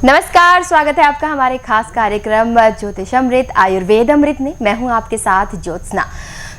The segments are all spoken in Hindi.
नमस्कार, स्वागत है आपका हमारे खास कार्यक्रम ज्योतिष अमृत आयुर्वेद अमृत में। मैं हूं आपके साथ ज्योत्सना।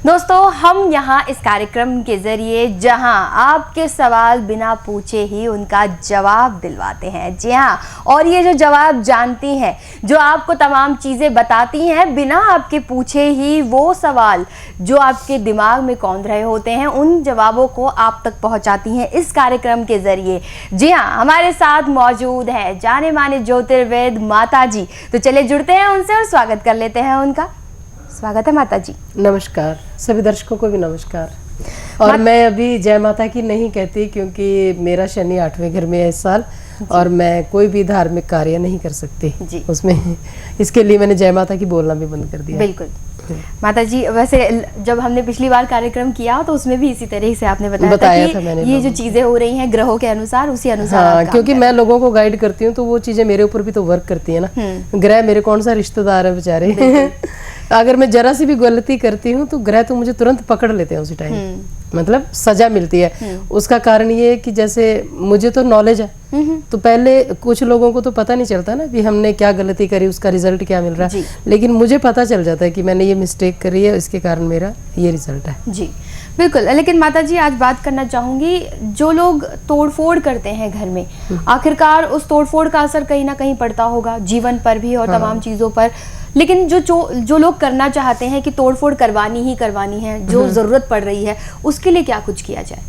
दोस्तों, हम यहां इस कार्यक्रम के जरिए जहां आपके सवाल बिना पूछे ही उनका जवाब दिलवाते हैं। जी हां, और ये जो जवाब जानती हैं, जो आपको तमाम चीज़ें बताती हैं बिना आपके पूछे ही, वो सवाल जो आपके दिमाग में कौंध रहे होते हैं, उन जवाबों को आप तक पहुंचाती हैं इस कार्यक्रम के जरिए। जी हाँ, हमारे साथ मौजूद है जाने माने ज्योतिर्वेद माता जी। तो चलिए जुड़ते हैं उनसे और स्वागत कर लेते हैं उनका। स्वागत है माता जी। नमस्कार, सभी दर्शकों को भी नमस्कार। और मैं अभी जय माता की नहीं कहती क्योंकि मेरा शनि 8वें घर में है इस साल और मैं कोई भी धार्मिक कार्य नहीं कर सकती जी। उसमें इसके लिए मैंने जय माता की बोलना भी बंद कर दिया। बिल्कुल माता जी, वैसे जब हमने पिछली बार कार्यक्रम किया तो उसमें भी इसी तरह से आपने बताया था मैंने ये जो चीजें हो रही हैं ग्रहों के अनुसार, उसी अनुसार। हाँ, क्योंकि मैं लोगों को गाइड करती हूँ तो वो चीजें मेरे ऊपर भी तो वर्क करती है ना। ग्रह मेरे कौन सा रिश्तेदार है बेचारे। अगर मैं जरा सी भी गलती करती हूँ तो ग्रह तो मुझे तुरंत पकड़ लेते हैं उसी टाइम, मतलब सजा मिलती है। उसका कारण ये है कि जैसे मुझे तो नॉलेज है, तो पहले कुछ लोगों को तो पता नहीं चलता ना कि हमने क्या गलती करी, उसका रिजल्ट क्या मिल रहा है, लेकिन मुझे पता चल जाता है कि मैंने ये मिस्टेक करी है, इसके कारण मेरा ये रिजल्ट है। जी बिल्कुल। लेकिन माता जी, आज बात करना चाहूंगी, जो लोग तोड़फोड़ करते हैं घर में, आखिरकार उस तोड़फोड़ का असर कहीं ना कहीं पड़ता होगा जीवन पर भी और तमाम चीजों पर। लेकिन जो लोग करना चाहते हैं कि तोड़फोड़ करवानी ही करवानी है, जो जरूरत पड़ रही है, उसके लिए क्या कुछ किया जाए?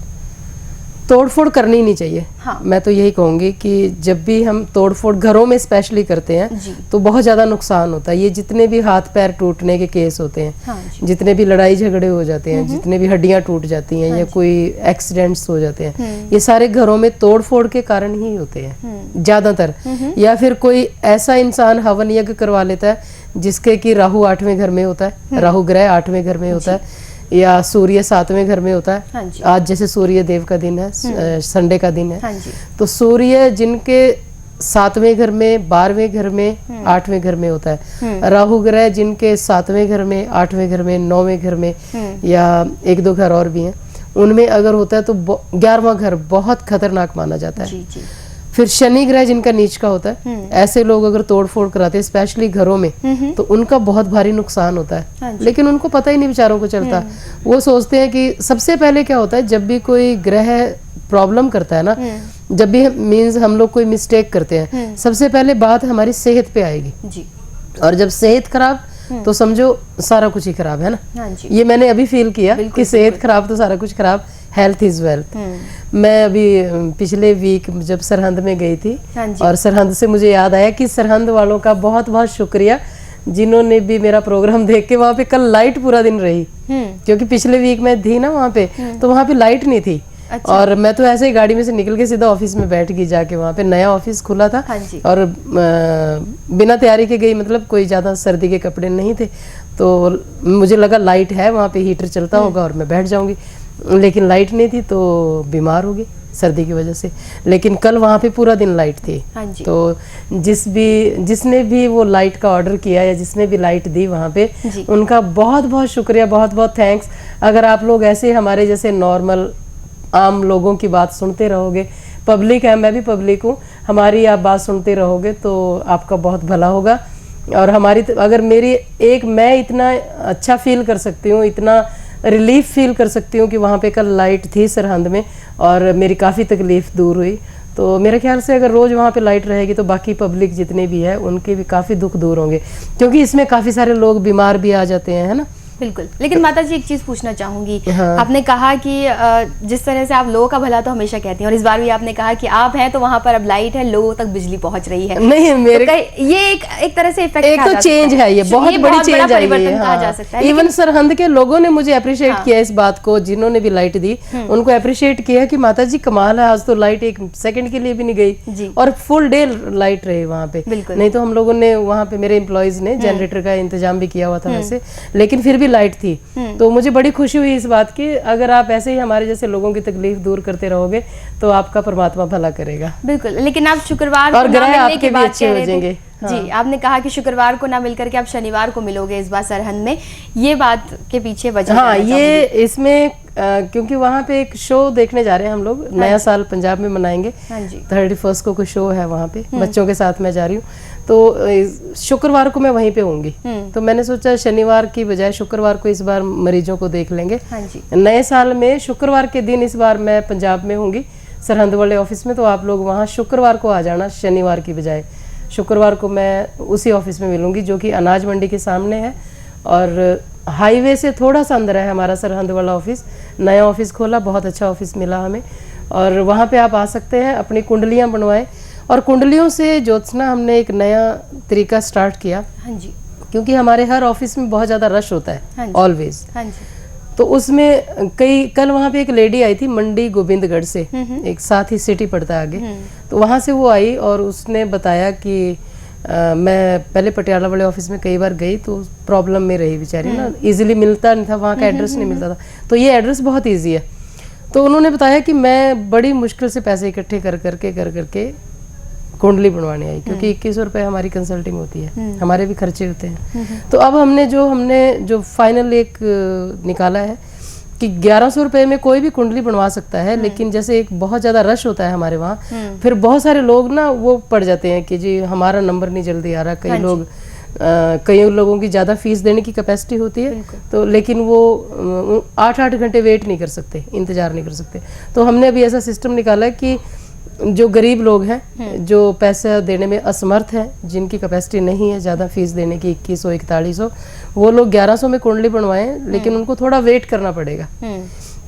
तोड़फोड़ करनी नहीं चाहिए। हाँ। मैं तो यही कहूंगी कि जब भी हम तोड़फोड़ घरों में स्पेशली करते हैं तो बहुत ज्यादा नुकसान होता है। ये जितने भी हाथ पैर टूटने के केस होते हैं, हाँ, जितने भी लड़ाई झगड़े हो जाते हैं, जितने भी हड्डियां टूट जाती हैं, हाँ, या कोई एक्सीडेंट्स हो जाते हैं, ये सारे घरों में तोड़फोड़ के कारण ही होते हैं ज्यादातर। या फिर कोई ऐसा इंसान हवन यज्ञ करवा लेता है जिसके कि राहु 8वें घर में होता है, राहु ग्रह 8वें घर में होता है, या सूर्य 7वें घर में होता है। हाँ, आज जैसे सूर्य देव का दिन है, संडे का दिन है। हाँ, तो सूर्य जिनके 7वें घर में, 12वें घर में, 8वें घर में होता है, राहु ग्रह जिनके 7वें घर में, 8वें घर में, 9वें घर में, या 1-2 घर और भी हैं, उनमें अगर होता है तो 11वां घर बहुत खतरनाक माना जाता है। फिर शनि ग्रह जिनका नीच का होता है, ऐसे लोग अगर तोड़फोड़ कराते हैं स्पेशली घरों में, तो उनका बहुत भारी नुकसान होता है। लेकिन उनको पता ही नहीं बेचारों को चलता। वो सोचते हैं कि सबसे पहले क्या होता है, जब भी कोई ग्रह प्रॉब्लम करता है ना, जब भी मीन्स हम लोग कोई मिस्टेक करते हैं, सबसे पहले बात हमारी सेहत पे आएगी जी। और जब सेहत खराब तो समझो सारा कुछ ही खराब है ना। ये मैंने अभी फील किया कि सेहत खराब तो सारा कुछ खराब। Health is wealth. मैं अभी पिछले वीक जब सरहंद में गई थी, और सरहंद से मुझे याद आया कि सरहंद वालों का बहुत बहुत शुक्रिया जिन्होंने भी मेरा प्रोग्राम देख के, वहाँ पे कल लाइट पूरा दिन रही, क्योंकि पिछले वीक मैं थी ना वहाँ पे, तो वहाँ पे लाइट नहीं थी। अच्छा। और मैं तो ऐसे ही गाड़ी में से निकल के सीधा ऑफिस में बैठ गई जाके। वहाँ पे नया ऑफिस खुला था। हाँ, और बिना तैयारी के गई, मतलब कोई ज्यादा सर्दी के कपड़े नहीं थे, तो मुझे लगा लाइट है वहाँ पे, हीटर चलता होगा और मैं बैठ जाऊंगी, लेकिन लाइट नहीं थी तो बीमार हो गई सर्दी की वजह से। लेकिन कल वहाँ पे पूरा दिन लाइट थी। हाँ, तो जिसने भी वो लाइट का ऑर्डर किया या जिसने भी लाइट दी वहाँ पे, उनका बहुत बहुत शुक्रिया, बहुत बहुत थैंक्स। अगर आप लोग ऐसे हमारे जैसे नॉर्मल आम लोगों की बात सुनते रहोगे, पब्लिक है, मैं भी पब्लिक हूँ, हमारी आप बात सुनते रहोगे तो आपका बहुत भला होगा। और हमारी अगर मेरी मैं इतना अच्छा फील कर सकती हूँ, इतना रिलीफ फील कर सकती हूँ कि वहाँ पे कल लाइट थी सरहंद में और मेरी काफ़ी तकलीफ दूर हुई, तो मेरे ख्याल से अगर रोज़ वहाँ पे लाइट रहेगी तो बाकी पब्लिक जितने भी है उनके भी काफ़ी दुख दूर होंगे, क्योंकि इसमें काफ़ी सारे लोग बीमार भी आ जाते हैं, है ना। बिल्कुल। लेकिन माता जी, एक चीज पूछना चाहूंगी। हाँ। आपने कहा कि जिस तरह से आप लोगों का भला तो हमेशा कहती हैं, और इस बार भी आपने कहा कि आप हैं तो वहां पर अब लाइट है, लोगों तक बिजली पहुंच रही है। नहीं, मेरे तो ये एक तरह से इफेक्ट, एक तो चेंज है, ये बहुत बड़ी चेंज है, कहा जा सकता है। इवन सरहंद के लोगों ने मुझे अप्रिशिएट किया इस बात को, जिन्होंने भी लाइट दी उनको अप्रिशिएट किया कि माता जी कमाल है, आज तो लाइट 1 सेकंड के लिए भी नहीं गई और फुल डे लाइट रही वहाँ पे। नहीं तो हम लोगों ने वहाँ पे, मेरे एम्प्लॉइज ने जनरेटर का इंतजाम भी किया हुआ था वैसे, लेकिन फिर भी लाइट थी। तो मुझे बड़ी खुशी हुई इस बात की, अगर आप ऐसे ही हमारे जैसे लोगों की तकलीफ दूर करते रहोगे तो आपका परमात्मा भला करेगा। बिल्कुल। लेकिन आप शुक्रवार और ग्रह आपके भी अच्छे हो जाएंगे। हाँ। जी, आपने कहा कि शुक्रवार को ना मिलकर के आप शनिवार को मिलोगे इस बार सरहंद में, ये बात के पीछे वजह? हाँ, ये इसमें क्योंकि वहाँ पे एक शो देखने जा रहे हैं हम लोग, नया साल पंजाब में मनाएंगे। 31 को कोई शो है वहाँ पे, बच्चों के साथ मैं जा रही हूँ, तो शुक्रवार को मैं वहीं पे होंगी। तो मैंने सोचा शनिवार की बजाय शुक्रवार को इस बार मरीजों को देख लेंगे। नए साल में शुक्रवार के दिन इस बार मैं पंजाब में होंगी, सरहंद वाले ऑफिस में, तो आप लोग वहाँ शुक्रवार को आ जाना, शनिवार की बजाय। शुक्रवार को मैं उसी ऑफिस में मिलूंगी जो कि अनाज मंडी के सामने है, और हाईवे से थोड़ा सा अंदर है हमारा सरहंद वाला ऑफिस। नया ऑफिस खोला, बहुत अच्छा ऑफिस मिला हमें, और वहाँ पे आप आ सकते हैं, अपनी कुंडलियाँ बनवाएं। और कुंडलियों से ज्योत्सना हमने एक नया तरीका स्टार्ट किया। हाँ जी। क्योंकि हमारे हर ऑफिस में बहुत ज़्यादा रश होता है, ऑलवेज। हाँ जी। तो उसमें कल वहाँ पे एक लेडी आई थी मंडी गोविंदगढ़ से, एक साथ ही सिटी पड़ता है आगे, तो वहाँ से वो आई और उसने बताया कि मैं पहले पटियाला वाले ऑफिस में कई बार गई तो प्रॉब्लम में रही बेचारी ना, इजीली मिलता नहीं था, वहाँ का एड्रेस नहीं मिलता था, तो ये एड्रेस बहुत इजी है। तो उन्होंने बताया कि मैं बड़ी मुश्किल से पैसे इकट्ठे कर करके कुंडली बनवाने आई, क्योंकि 2100 रुपये हमारी कंसल्टिंग होती है, हमारे भी खर्चे होते हैं। तो अब हमने जो फाइनल एक निकाला है कि 1100 रुपये में कोई भी कुंडली बनवा सकता है, लेकिन जैसे एक बहुत ज़्यादा रश होता है हमारे वहाँ, फिर बहुत सारे लोग ना वो पड़ जाते हैं कि जी हमारा नंबर नहीं जल्दी आ रहा। कई लोगों की ज़्यादा फीस देने की कैपेसिटी होती है, तो लेकिन वो 8-8 घंटे वेट नहीं कर सकते, इंतज़ार नहीं कर सकते। तो हमने अभी ऐसा सिस्टम निकाला है कि जो गरीब लोग हैं, जो पैसा देने में असमर्थ हैं, जिनकी कैपेसिटी नहीं है ज़्यादा फीस देने की 2100-4100, वो लोग 1100 में कुंडली बनवाएं, लेकिन उनको थोड़ा वेट करना पड़ेगा।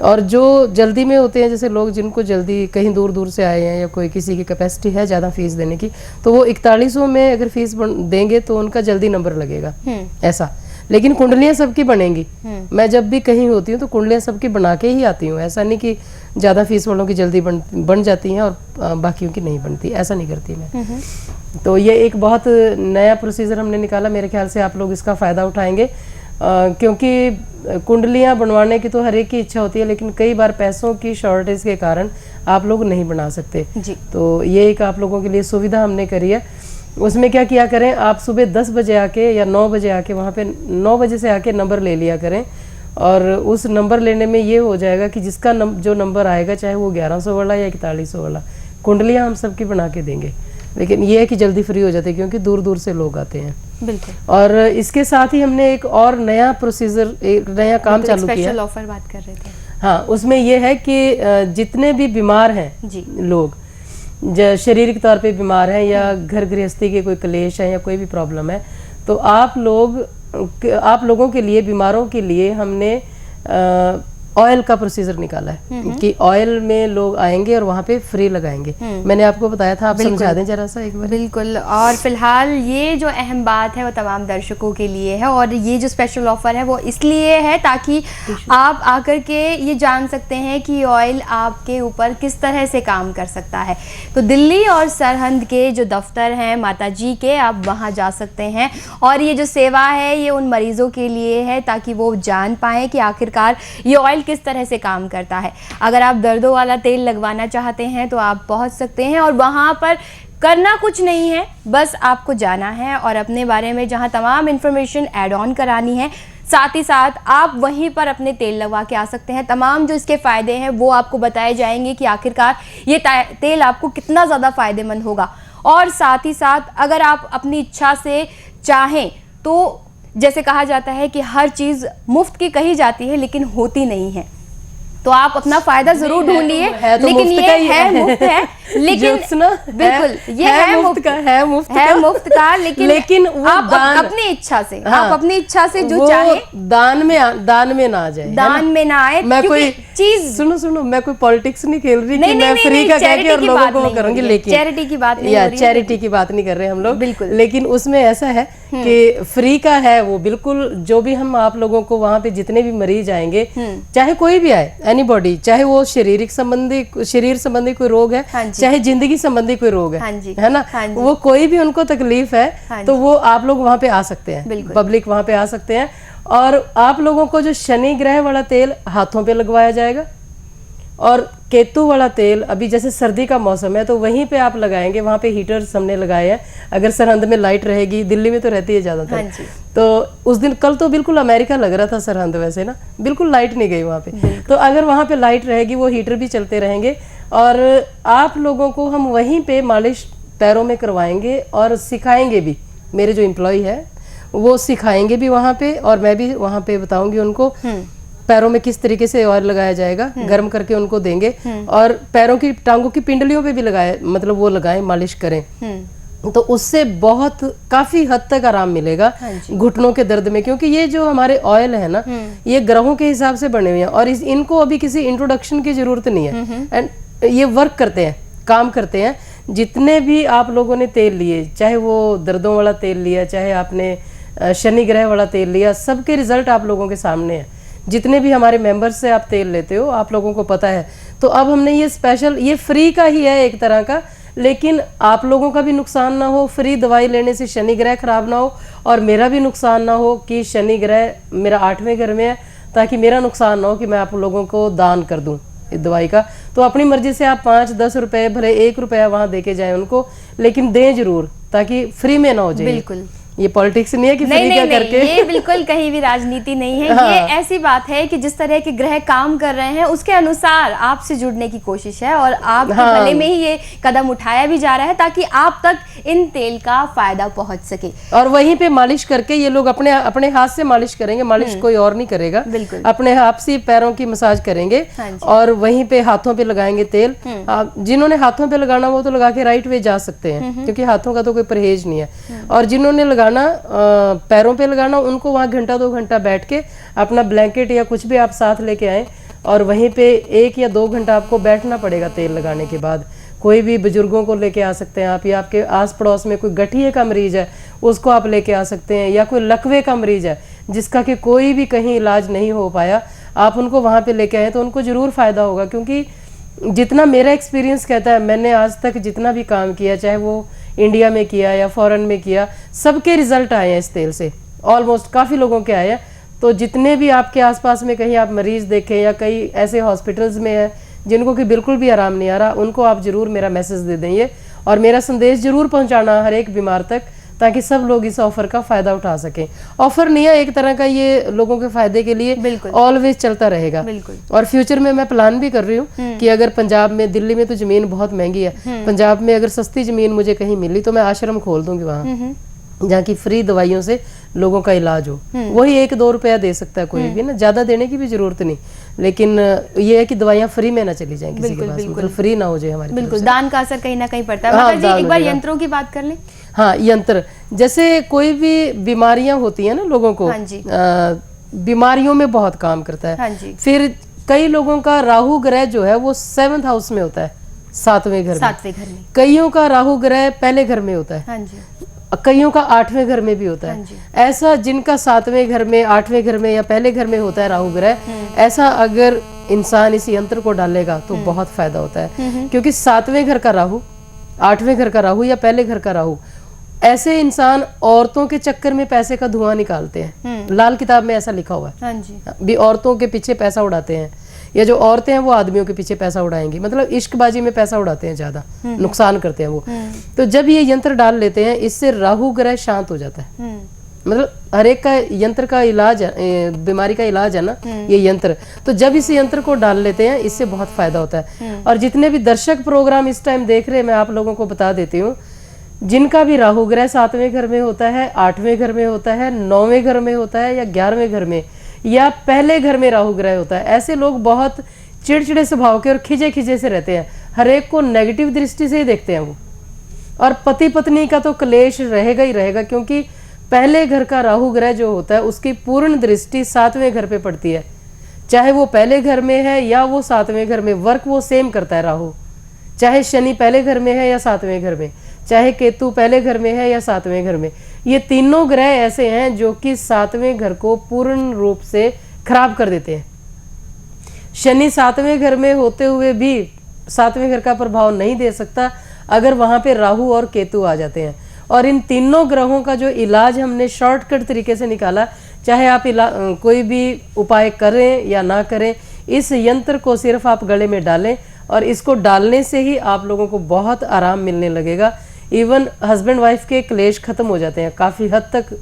और जो जल्दी में होते हैं, जैसे लोग जिनको जल्दी कहीं दूर दूर से आए हैं या कोई किसी की कैपेसिटी है ज़्यादा फीस देने की, तो वो 4100 में अगर फीस देंगे तो उनका जल्दी नंबर लगेगा, ऐसा। लेकिन कुंडलियाँ सबकी बनेंगी। मैं जब भी कहीं होती हूँ तो कुंडलियाँ सबकी बना के ही आती हूँ, ऐसा नहीं कि ज़्यादा फीस वालों की जल्दी बन जाती हैं और बाकियों की नहीं बनती, ऐसा नहीं करती मैं। तो ये एक बहुत नया प्रोसीजर हमने निकाला, मेरे ख्याल से आप लोग इसका फ़ायदा उठाएंगे, क्योंकि कुंडलियाँ बनवाने की तो हर एक की इच्छा होती है, लेकिन कई बार पैसों की शॉर्टेज के कारण आप लोग नहीं बना सकते जी। तो ये एक आप लोगों के लिए सुविधा हमने करी है। उसमें क्या किया करें, आप सुबह 10 बजे आके या 9 बजे आके, वहाँ पे 9 बजे से आके नंबर ले लिया करें, और उस नंबर लेने में ये हो जाएगा कि जिसका जो नंबर आएगा, चाहे वो 1100 वाला या 4100 वाला, कुंडलियाँ हम सबकी बना के देंगे। लेकिन ये है कि जल्दी फ्री हो जाते हैं, क्योंकि दूर दूर से लोग आते हैं। बिल्कुल। और इसके साथ ही हमने एक और नया प्रोसीजर, एक नया काम चालू किया। स्पेशल ऑफर बात कर रहे थे। हाँ, उसमें ये है कि जितने भी बीमार हैं लोग, शारीरिक तौर पे बीमार हैं या घर गृहस्थी के कोई क्लेश है या कोई भी प्रॉब्लम है, तो आप लोगों के लिए, बीमारों के लिए हमने ऑयल का प्रोसीजर निकाला है कि ऑयल में लोग आएंगे और वहाँ पे फ्री लगाएंगे। मैंने आपको बताया था, आप समझा दें जरा सा एक बार। बिल्कुल। और फिलहाल ये जो अहम बात है वो तमाम दर्शकों के लिए है, और ये जो स्पेशल ऑफर है वो इसलिए है ताकि आप आकर के ये जान सकते हैं कि ऑयल आपके ऊपर किस तरह से काम कर सकता है। तो दिल्ली और सरहंद के जो दफ्तर हैं माताजी के, आप वहाँ जा सकते हैं, और ये जो सेवा है ये उन मरीजों के लिए है ताकि वो जान पाएँ कि आखिरकार ये ऑयल किस तरह से काम करता है। अगर आप दर्दों वाला तेल लगवाना चाहते हैं तो आप पहुंच सकते हैं, और वहां पर करना कुछ नहीं है, बस आपको जाना है और अपने बारे में जहां तमाम इन्फॉर्मेशन ऐड ऑन करानी है, साथ ही साथ आप वहीं पर अपने तेल लगवा के आ सकते हैं। तमाम जो इसके फ़ायदे हैं वो आपको बताए जाएंगे कि आखिरकार ये तेल आपको कितना ज़्यादा फ़ायदेमंद होगा। और साथ ही साथ अगर आप अपनी इच्छा से चाहें तो, जैसे कहा जाता है कि हर चीज़ मुफ्त की कही जाती है लेकिन होती नहीं है, तो आप अपना फायदा जरूर ढूंढिए। लेकिन ये है मुफ्त है, लेकिन बिल्कुल ये है मुफ्त का, लेकिन आप अपनी इच्छा से, आप अपनी इच्छा से जो चाहे, दान में ना जाए, दान में ना आए। मैं कोई चीज सुनो, मैं कोई पॉलिटिक्स नहीं खेल रही कि मैं फ्री का कह के और लोगों को करूंगी, लेकिन चैरिटी की बात नहीं हो रही है, चैरिटी की बात नहीं कर रहे हम लोग, बिल्कुल। लेकिन उसमें ऐसा है कि फ्री का है वो, बिल्कुल जो भी हम आप लोगों को वहाँ पे जितने भी मरीज आएंगे, चाहे कोई भी आए, एनीबॉडी, चाहे वो शरीर संबंधी कोई रोग है, चाहे जिंदगी संबंधी कोई रोग है ना, वो कोई भी उनको तकलीफ है तो वो आप लोग वहाँ पे आ सकते हैं, पब्लिक वहाँ पे आ सकते हैं। और आप लोगों को जो शनि ग्रह वाला तेल हाथों पे लगवाया जाएगा, और केतु वाला तेल अभी जैसे सर्दी का मौसम है तो वहीं पे आप लगाएंगे, वहाँ पे हीटर्स हमने लगाए हैं। अगर सरहंद में लाइट रहेगी, दिल्ली में तो रहती है ज़्यादातर, तो उस दिन कल तो बिल्कुल अमेरिका लग रहा था सरहंद, वैसे ना बिल्कुल लाइट नहीं गई वहाँ पे। तो अगर वहाँ पे लाइट रहेगी, वो हीटर भी चलते रहेंगे और आप लोगों को हम वहीं पे मालिश पैरों में करवाएंगे और सिखाएंगे भी। मेरे जो एम्प्लॉय है वो सिखाएंगे भी वहाँ पे, और मैं भी वहाँ पे बताऊंगी उनको पैरों में किस तरीके से ऑयल लगाया जाएगा, गर्म करके उनको देंगे। और पैरों की टांगों की पिंडलियों पे भी लगाए, मतलब वो लगाएं, मालिश करें, तो उससे बहुत काफी हद तक आराम मिलेगा घुटनों के दर्द में। क्योंकि ये जो हमारे ऑयल है ना, ये ग्रहों के हिसाब से बने हुए हैं और इनको अभी किसी इंट्रोडक्शन की जरूरत नहीं है। एंड ये वर्क करते हैं, काम करते हैं। जितने भी आप लोगों ने तेल लिए, चाहे वो दर्दों वाला तेल लिया, चाहे आपने शनि ग्रह वाला तेल लिया, सबके रिजल्ट आप लोगों के सामने है। जितने भी हमारे मेंबर्स से आप तेल लेते हो, आप लोगों को पता है। तो अब हमने ये स्पेशल, ये फ्री का ही है एक तरह का, लेकिन आप लोगों का भी नुकसान ना हो, फ्री दवाई लेने से शनि ग्रह खराब ना हो, और मेरा भी नुकसान ना हो कि शनि ग्रह मेरा 8वें घर में है, ताकि मेरा नुकसान ना हो कि मैं आप लोगों को दान कर दूं इस दवाई का। तो अपनी मर्जी से आप 5-10 रुपए, भले 1 रुपया वहां दे के जाए उनको, लेकिन दें जरूर, ताकि फ्री में ना हो जाए। बिल्कुल, ये पॉलिटिक्स नहीं है कि फ्री का करके, ये बिल्कुल कहीं भी राजनीति नहीं है। ये ऐसी बात है कि जिस तरह के ग्रह काम कर रहे हैं उसके अनुसार आपसे जुड़ने की कोशिश है, और आपके भले में ही ये कदम उठाया भी जा रहा है ताकि आप तक इन तेल का फायदा पहुंच सके। और वहीं पे मालिश करके ये लोग अपने हाथ से मालिश करेंगे, मालिश कोई और नहीं करेगा, अपने हाथ से पैरों की मसाज करेंगे और वहीं पे हाथों पे लगाएंगे तेल। जिन्होंने हाथों पे लगाना वो तो लगा के राइट वे जा सकते हैं, क्योंकि हाथों का तो कोई परहेज नहीं है। और जिन्होंने लगाना पैरों पे लगाना, उनको वहां 1-2 घंटा बैठ के अपना ब्लैंकेट या कुछ भी आप साथ लेके आए, और वहीं पे 1 या 2 घंटा आपको बैठना पड़ेगा तेल लगाने के बाद। कोई भी बुजुर्गों को लेके आ सकते हैं आप, या आपके आस पड़ोस में कोई गठिए का मरीज है उसको आप लेके आ सकते हैं, या कोई लकवे का मरीज है जिसका कि कोई भी कहीं इलाज नहीं हो पाया, आप उनको वहां पे लेके आए तो उनको जरूर फायदा होगा। क्योंकि जितना मेरा एक्सपीरियंस कहता है, मैंने आज तक जितना भी काम किया, चाहे वो इंडिया में किया या फॉरेन में किया, सबके रिजल्ट आए हैं इस तेल से, ऑलमोस्ट काफ़ी लोगों के आए हैं। तो जितने भी आपके आसपास में कहीं आप मरीज देखें या कई ऐसे हॉस्पिटल्स में हैं जिनको कि बिल्कुल भी आराम नहीं आ रहा, उनको आप जरूर मेरा मैसेज दे देंगे और मेरा संदेश जरूर पहुंचाना हर एक बीमार तक, ताकि सब लोग इस ऑफर का फायदा उठा सकें। ऑफर नहीं है, एक तरह का ये लोगों के फायदे के लिए ऑलवेज चलता रहेगा। और फ्यूचर में मैं प्लान भी कर रही हूँ कि अगर पंजाब में, दिल्ली में तो जमीन बहुत महंगी है, पंजाब में अगर सस्ती जमीन मुझे कहीं मिली तो मैं आश्रम खोल दूंगी वहाँ, जहाँ की फ्री दवाइयों से लोगों का इलाज हो। वही 1-2 रुपया दे सकता है कोई भी ना, ज्यादा देने की भी जरूरत नहीं, लेकिन ये है कि दवाइयाँ फ्री में ना चली जाएं किसी के पास, मतलब फ्री ना हो जाए हमारी। बिल्कुल, दान का असर कहीं ना कहीं पड़ता है। माता जी, एक बार यंत्रों की बात कर लें। हाँ, यंत्र, जैसे कोई भी बीमारियां होती है ना लोगों को, बीमारियों में बहुत काम करता है। फिर कई लोगों का राहु ग्रह जो है वो 7th हाउस में होता है, 7वें घर में। कईयों का राहु ग्रह पहले घर में होता है, कईयों का 8वें घर में भी होता है। ऐसा जिनका 7वें घर में, 8वें घर में या पहले घर में होता है राहु ग्रह, ऐसा अगर इंसान इस यंत्र को डालेगा तो बहुत फायदा होता है। क्योंकि 7वें घर का राहु, 8वें घर का राहु या पहले घर का राहु, ऐसे इंसान औरतों के चक्कर में पैसे का धुआं निकालते हैं। लाल किताब में ऐसा लिखा हुआ है भी, औरतों के पीछे पैसा उड़ाते हैं, या जो औरतें हैं वो आदमियों के पीछे पैसा उड़ाएंगी, मतलब इश्कबाजी में पैसा उड़ाते हैं, ज्यादा नुकसान करते हैं वो। तो जब ये यंत्र डाल लेते हैं, इससे राहु ग्रह शांत हो जाता है। मतलब हर एक का यंत्र का इलाज है, बीमारी का इलाज है ना ये यंत्र। तो जब इस यंत्र को डाल लेते हैं, इससे बहुत फायदा होता है। और जितने भी दर्शक प्रोग्राम इस टाइम देख रहे हैं, मैं आप लोगों को बता देती हूँ, जिनका भी राहु ग्रह 7वें घर में होता है, 8वें घर में होता है, 9वें घर में होता है, या 11वें घर में, या पहले घर में राहु ग्रह होता है, ऐसे लोग बहुत चिड़चिड़े स्वभाव के और खिजे खिजे से रहते हैं, हर एक को नेगेटिव दृष्टि से ही देखते हैं वो। और पति पत्नी का तो क्लेश रहेगा ही रहेगा, क्योंकि पहले घर का राहु ग्रह जो होता है उसकी पूर्ण दृष्टि 7वें घर पे पड़ती है। चाहे वो पहले घर में है या वो 7वें घर में, वर्क वो सेम करता है राहु। चाहे शनि पहले घर में है या 7वें घर में, चाहे केतु पहले घर में है या 7वें घर में, ये तीनों ग्रह ऐसे हैं जो कि 7वें घर को पूर्ण रूप से खराब कर देते हैं। शनि 7वें घर में होते हुए भी 7वें घर का प्रभाव नहीं दे सकता अगर वहां पे राहु और केतु आ जाते हैं। और इन तीनों ग्रहों का जो इलाज हमने शॉर्टकट तरीके से निकाला, चाहे आप कोई भी उपाय करें या ना करें, इस यंत्र को सिर्फ आप गले में डालें और इसको डालने से ही आप लोगों को बहुत आराम मिलने लगेगा। इवन हस्बैंड वाइफ के क्लेश खत्म हो जाते हैं, काफ़ी हद तक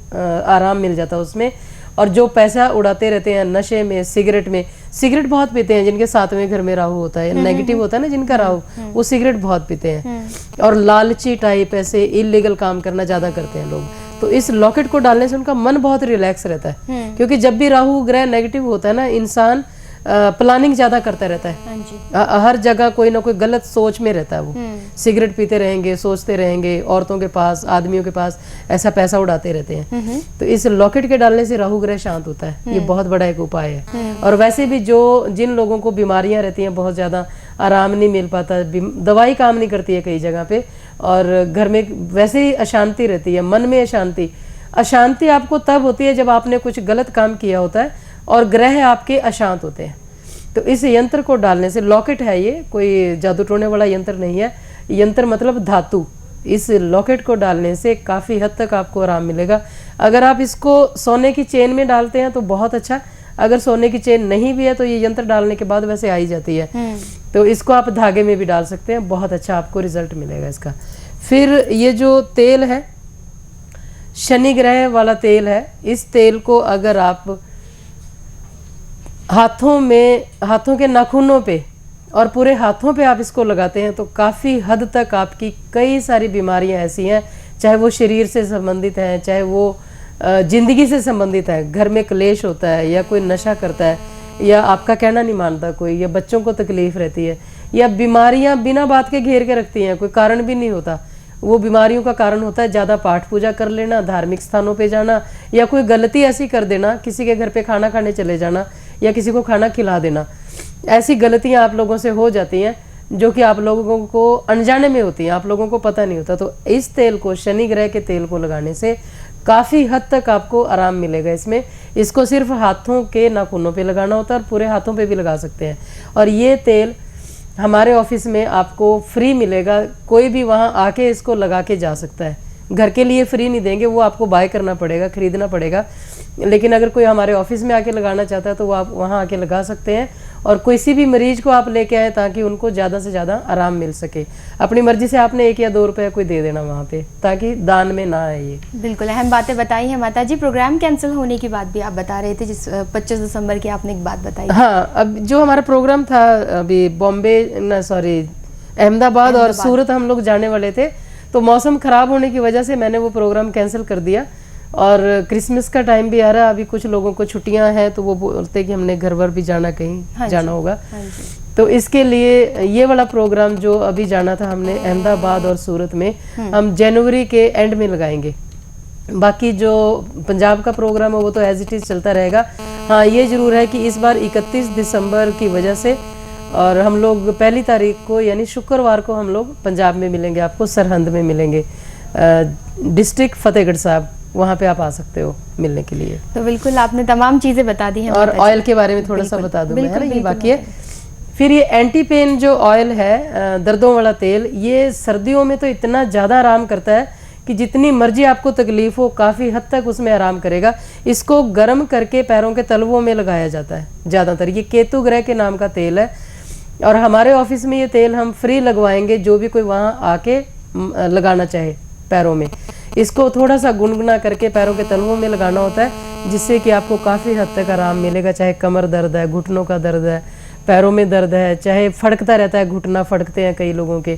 आराम मिल जाता है उसमें। और जो पैसा उड़ाते रहते हैं नशे में, सिगरेट में, सिगरेट बहुत पीते हैं जिनके 7वें घर में राहु होता है, नेगेटिव होता है ना जिनका राहु, वो सिगरेट बहुत पीते हैं और लालची टाइप ऐसे इलीगल काम करना ज़्यादा करते हैं लोग। तो इस लॉकेट को डालने से उनका मन बहुत रिलैक्स रहता है, क्योंकि जब भी राहु ग्रह नेगेटिव होता है ना, इंसान प्लानिंग ज्यादा करता रहता है, हर जगह कोई ना कोई गलत सोच में रहता है। वो सिगरेट पीते रहेंगे, सोचते रहेंगे, औरतों के पास, आदमियों के पास ऐसा पैसा उड़ाते रहते हैं। तो इस लॉकेट के डालने से राहु ग्रह शांत होता है, ये बहुत बड़ा एक उपाय है। और वैसे भी जिन लोगों को बीमारियां रहती हैं, बहुत ज्यादा आराम नहीं मिल पाता, दवाई काम नहीं करती है कई जगह पे, और घर में वैसे ही अशांति रहती है, मन में अशांति आपको तब होती है जब आपने कुछ गलत काम किया होता है और ग्रह आपके अशांत होते हैं। तो इस यंत्र को डालने से, लॉकेट है ये, कोई जादू टोने वाला यंत्र नहीं है, यंत्र मतलब धातु। इस लॉकेट को डालने से काफ़ी हद तक आपको आराम मिलेगा। अगर आप इसको सोने की चेन में डालते हैं तो बहुत अच्छा, अगर सोने की चेन नहीं भी है तो ये यंत्र डालने के बाद वैसे आ ही जाती है, तो इसको आप धागे में भी डाल सकते हैं, बहुत अच्छा आपको रिजल्ट मिलेगा इसका। फिर ये जो तेल है, शनि ग्रह वाला तेल है, इस तेल को अगर आप हाथों के नाखूनों पे और पूरे हाथों पे आप इसको लगाते हैं तो काफ़ी हद तक आपकी कई सारी बीमारियां ऐसी हैं, चाहे वो शरीर से संबंधित हैं, चाहे वो जिंदगी से संबंधित है, घर में क्लेश होता है, या कोई नशा करता है, या आपका कहना नहीं मानता कोई, या बच्चों को तकलीफ रहती है, या बीमारियां बिना बात के घेर के रखती हैं, कोई कारण भी नहीं होता। वो बीमारियों का कारण होता है ज़्यादा पाठ पूजा कर लेना, धार्मिक स्थानों पे जाना, या कोई गलती ऐसी कर देना, किसी के घर पे खाना खाने चले जाना, या किसी को खाना खिला देना। ऐसी गलतियां आप लोगों से हो जाती हैं जो कि आप लोगों को अनजाने में होती हैं, आप लोगों को पता नहीं होता। तो इस तेल को, शनि ग्रह के तेल को लगाने से काफ़ी हद तक आपको आराम मिलेगा इसमें। इसको सिर्फ हाथों के नाखूनों पे लगाना होता है और पूरे हाथों पे भी लगा सकते हैं। और ये तेल हमारे ऑफिस में आपको फ्री मिलेगा, कोई भी वहाँ आके इसको लगा के जा सकता है। घर के लिए फ्री नहीं देंगे, वो आपको बाय करना पड़ेगा, खरीदना पड़ेगा। लेकिन अगर कोई हमारे ऑफिस में आके लगाना चाहता है तो वो आप वहाँ आके लगा सकते हैं, और किसी भी मरीज को आप लेके आए ताकि उनको ज़्यादा से ज़्यादा आराम मिल सके। अपनी मर्जी से आपने 1 या 2 रुपये कोई दे देना वहाँ पे, ताकि दान में ना आए। ये बिल्कुल अहम बातें बताई हैं माता जी। प्रोग्राम कैंसिल होने की बात भी आप बता रहे थे, जिस 25 दिसंबर की आपने एक बात बताई। हाँ, अब जो हमारा प्रोग्राम था अभी अहमदाबाद और सूरत हम लोग जाने वाले थे, तो मौसम ख़राब होने की वजह से मैंने वो प्रोग्राम कैंसिल कर दिया। और क्रिसमस का टाइम भी आ रहा है, अभी कुछ लोगों को छुट्टियां हैं तो वो बोलते कि हमने घर वर भी जाना, कहीं जाना होगा। तो इसके लिए ये वाला प्रोग्राम जो अभी जाना था हमने अहमदाबाद और सूरत में, हम जनवरी के एंड में लगाएंगे। बाकी जो पंजाब का प्रोग्राम है वो तो एज इट इज़ चलता रहेगा। हाँ, ये ज़रूर है कि इस बार 31 दिसंबर की वजह से, और हम लोग 1 तारीख को यानी शुक्रवार को हम लोग पंजाब में मिलेंगे, आपको सरहंद में मिलेंगे, डिस्ट्रिक्ट फतेहगढ़ साहब, वहाँ पे आप आ सकते हो मिलने के लिए। तो बिल्कुल आपने तमाम चीज़ें बता दी हैं। और ऑयल के बारे में थोड़ा सा बता दूँ मैं, ये बाकी है। फिर ये एंटी पेन जो ऑयल है, दर्दों वाला तेल, ये सर्दियों में तो इतना ज़्यादा आराम करता है कि जितनी मर्जी आपको तकलीफ हो, काफ़ी हद तक उसमें आराम करेगा। इसको गर्म करके पैरों के तलवों में लगाया जाता है ज़्यादातर। ये केतु ग्रह के नाम का तेल है, और हमारे ऑफिस में ये तेल हम फ्री लगवाएंगे, जो भी कोई वहाँ आके लगाना चाहे पैरों में। इसको थोड़ा सा गुनगुना करके पैरों के तलवों में लगाना होता है, जिससे कि आपको काफ़ी हद तक आराम मिलेगा। चाहे कमर दर्द है, घुटनों का दर्द है, पैरों में दर्द है, चाहे फड़कता रहता है, घुटना फड़कते हैं कई लोगों के।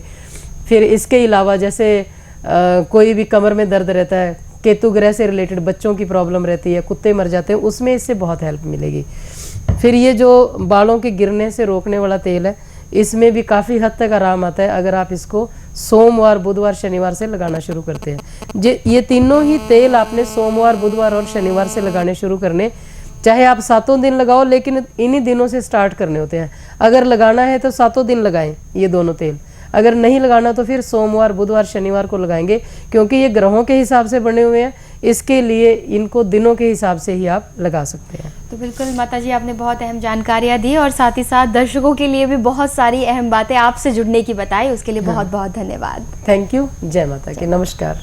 फिर इसके अलावा जैसे कोई भी कमर में दर्द रहता है, केतु ग्रह से रिलेटेड बच्चों की प्रॉब्लम रहती है, कुत्ते मर जाते हैं, उसमें इससे बहुत हेल्प मिलेगी। फिर ये जो बालों के गिरने से रोकने वाला तेल है, इसमें भी काफ़ी हद तक आराम आता है अगर आप इसको सोमवार, बुधवार, शनिवार से लगाना शुरू करते हैं। ये तीनों ही तेल आपने सोमवार, बुधवार और शनिवार से लगाने शुरू करने, चाहे आप 7 दिन लगाओ, लेकिन इन्हीं दिनों से स्टार्ट करने होते हैं। अगर लगाना है तो 7 दिन लगाएं ये दोनों तेल, अगर नहीं लगाना तो फिर सोमवार, बुधवार, शनिवार को लगाएंगे, क्योंकि ये ग्रहों के हिसाब से बने हुए हैं, इसके लिए इनको दिनों के हिसाब से ही आप लगा सकते हैं। तो बिल्कुल माता जी, आपने बहुत अहम जानकारियाँ दी, और साथ ही साथ दर्शकों के लिए भी बहुत सारी अहम बातें आपसे जुड़ने की बताई, उसके लिए बहुत बहुत धन्यवाद। Thank you. जय माता की। नमस्कार।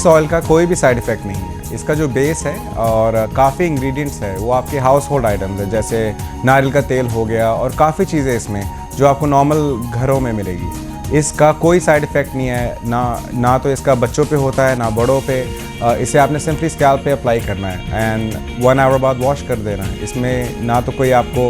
इस ऑयल का कोई भी साइड इफ़ेक्ट नहीं है। इसका जो बेस है और काफ़ी इंग्रेडिएंट्स है वो आपके हाउस होल्ड आइटम्स है, जैसे नारियल का तेल हो गया और काफ़ी चीज़ें इसमें जो आपको नॉर्मल घरों में मिलेगी। इसका कोई साइड इफ़ेक्ट नहीं है, ना तो इसका बच्चों पे होता है ना बड़ों पे। इसे आपने सिंपली स्कैल्प पे अप्लाई करना है एंड 1 आवर बाद वॉश कर देना है। इसमें ना तो कोई आपको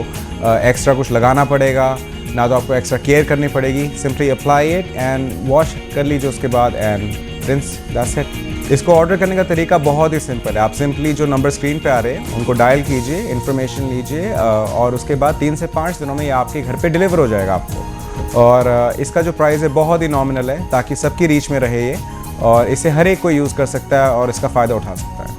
एक्स्ट्रा कुछ लगाना पड़ेगा, ना तो आपको एक्स्ट्रा केयर करनी पड़ेगी। Simply apply it and wash कर लीजिए उसके बाद एंड रिंस, दैट्स इट। इसको ऑर्डर करने का तरीका बहुत ही सिंपल है। आप सिंपली जो नंबर स्क्रीन पे आ रहे हैं उनको डायल कीजिए, इन्फॉर्मेशन लीजिए और उसके बाद 3 से 5 दिनों में ये आपके घर पे डिलीवर हो जाएगा आपको। और इसका जो प्राइस है बहुत ही नॉमिनल है ताकि सबकी रीच में रहे ये, और इसे हर एक कोई यूज़ कर सकता है और इसका फ़ायदा उठा सकता है।